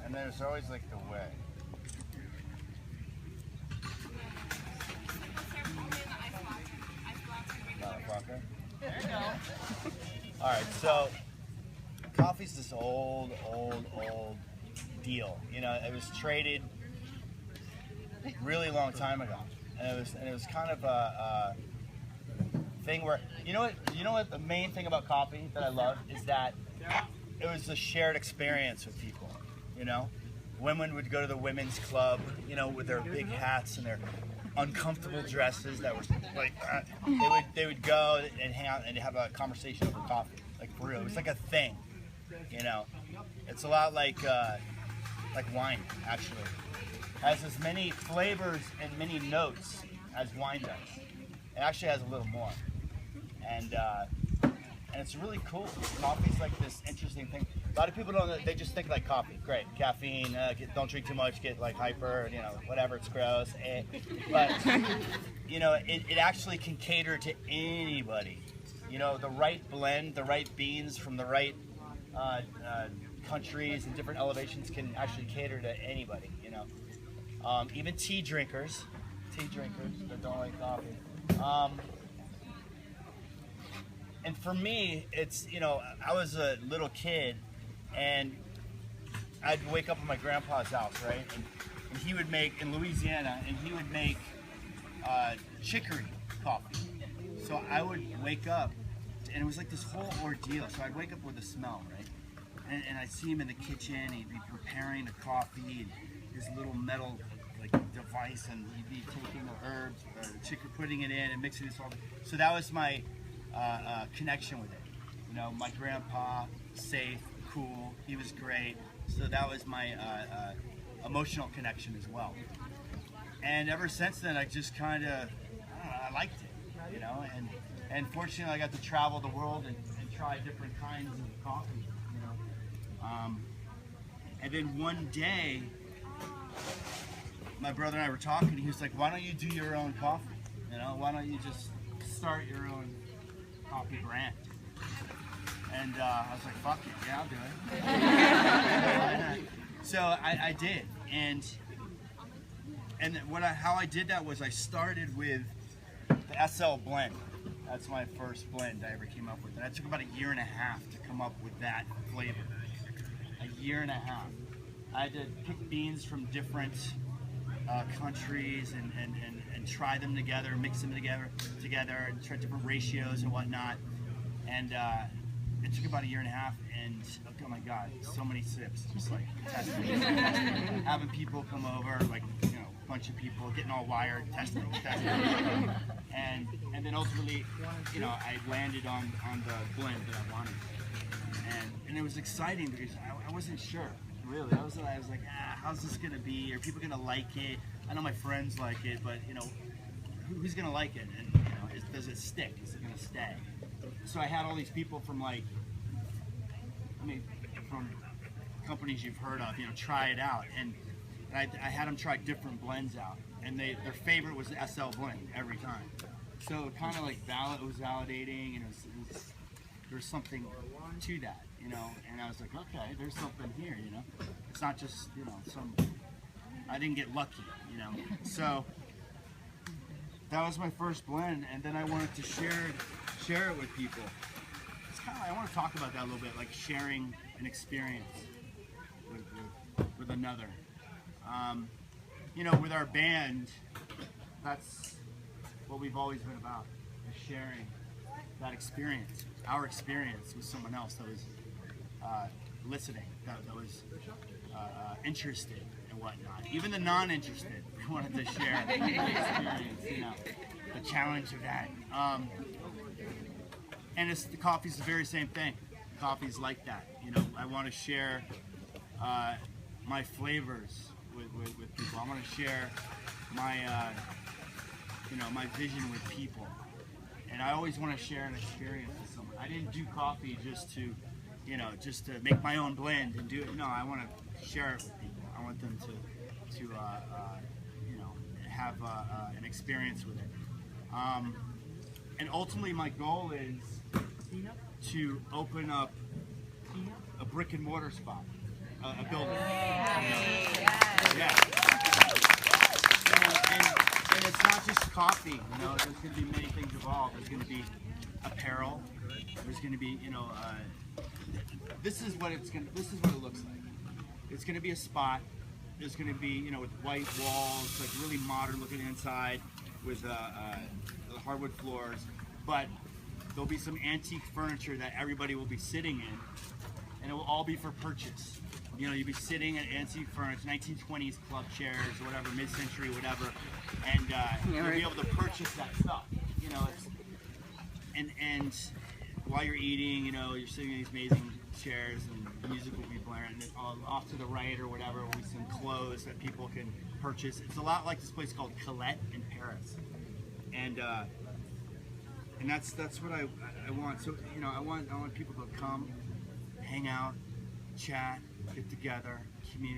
And there's always like the way. Motherfucker. There you go. All right, so coffee's this old deal. You know, it was traded really long time ago, and it was kind of a thing where you know what the main thing about coffee that I love is that it was a shared experience with people. You know, women would go to the women's club, you know, with their big hats and their uncomfortable dresses that were like they would go and hang out and have a conversation over coffee, like for real. It was like a thing, you know. It's a lot like wine, actually. It has as many flavors and many notes as wine does. It actually has a little more, and it's really cool. Coffee's like this interesting thing. A lot of people don't. They just think like coffee, great, caffeine. Don't drink too much, get like hyper, you know, whatever. It's gross. But you know, it actually can cater to anybody. You know, the right blend, the right beans from the right countries and different elevations can actually cater to anybody. You know, even tea drinkers that don't like coffee. And for me, it's, you know, I was a little kid and I'd wake up at my grandpa's house, right? And he would make, in Louisiana, and he would make chicory coffee. So I would wake up, and it was like this whole ordeal. So I'd wake up with a smell, right? And I'd see him in the kitchen, he'd be preparing the coffee, and his little metal like device, and he'd be taking the herbs, the chicory, putting it in and mixing this all. So that was my connection with it. You know, my grandpa, safe, cool, he was great. So that was my emotional connection as well. And ever since then, I just kind of, I liked it, you know. And fortunately, I got to travel the world and try different kinds of coffee, you know. And then one day, my brother and I were talking. He was like, "Why don't you do your own coffee? You know, why don't you just start your own coffee brand?" And I was like, "Fuck it, yeah, I'll do it." So I did, and how I did that was I started with the SL blend. That's my first blend I ever came up with, and it took about a year and a half to come up with that flavor. A year and a half. I had to pick beans from different countries and try them together, mix them together, and try different ratios and whatnot. And it took about a year and a half, and oh my God, so many sips, just like testing, having people come over, like, you know, a bunch of people getting all wired, testing, and then ultimately, you know, I landed on the blend that I wanted, and it was exciting because I wasn't sure. Really, I was like, how's this gonna be? Are people gonna like it? I know my friends like it, but you know, who's gonna like it? And you know, does it stick? Is it gonna stay? So I had all these people from from companies you've heard of, you know, try it out, and I had them try different blends out, and their favorite was the SL blend every time. So it kind of like it was validating, and there's something to that. You know, and I was like, okay, there's something here, you know. It's not just, you know, I didn't get lucky, you know. So that was my first blend, and then I wanted to share it with people. It's kind of, I want to talk about that a little bit, like sharing an experience with another. You know, with our band, that's what we've always been about, is sharing that experience, our experience with someone else that was listening, that was interested and whatnot. Even the non-interested, we wanted to share the experience, you know, the challenge of that. And the coffee's the very same thing. Coffee's like that, you know. I want to share my flavors with people. I want to share my, you know, my vision with people. And I always want to share an experience with someone. I didn't do coffee just to, you know, just to make my own blend and do it. No, I want to share it with people. I want them to you know, have an experience with it. And ultimately, my goal is to open up a brick and mortar spot. a building. Yeah. And it's not just coffee. You know, there's going to be many things involved. There's going to be apparel. There's going to be, you know, this is what it looks like. It's going to be a spot. There's going to be, you know, with white walls, like really modern looking inside, with the hardwood floors. But there'll be some antique furniture that everybody will be sitting in, and it will all be for purchase. You know, you'll be sitting at antique furniture, 1920s club chairs or whatever, mid-century, whatever, and you'll be able to purchase that stuff. You know, and while you're eating, you know, you're sitting in these amazing chairs, and music will be blaring. And off to the right or whatever will be some clothes that people can purchase. It's a lot like this place called Colette in Paris, and that's what I want. So, you know, I want people to come, hang out, chat, get together, communicate.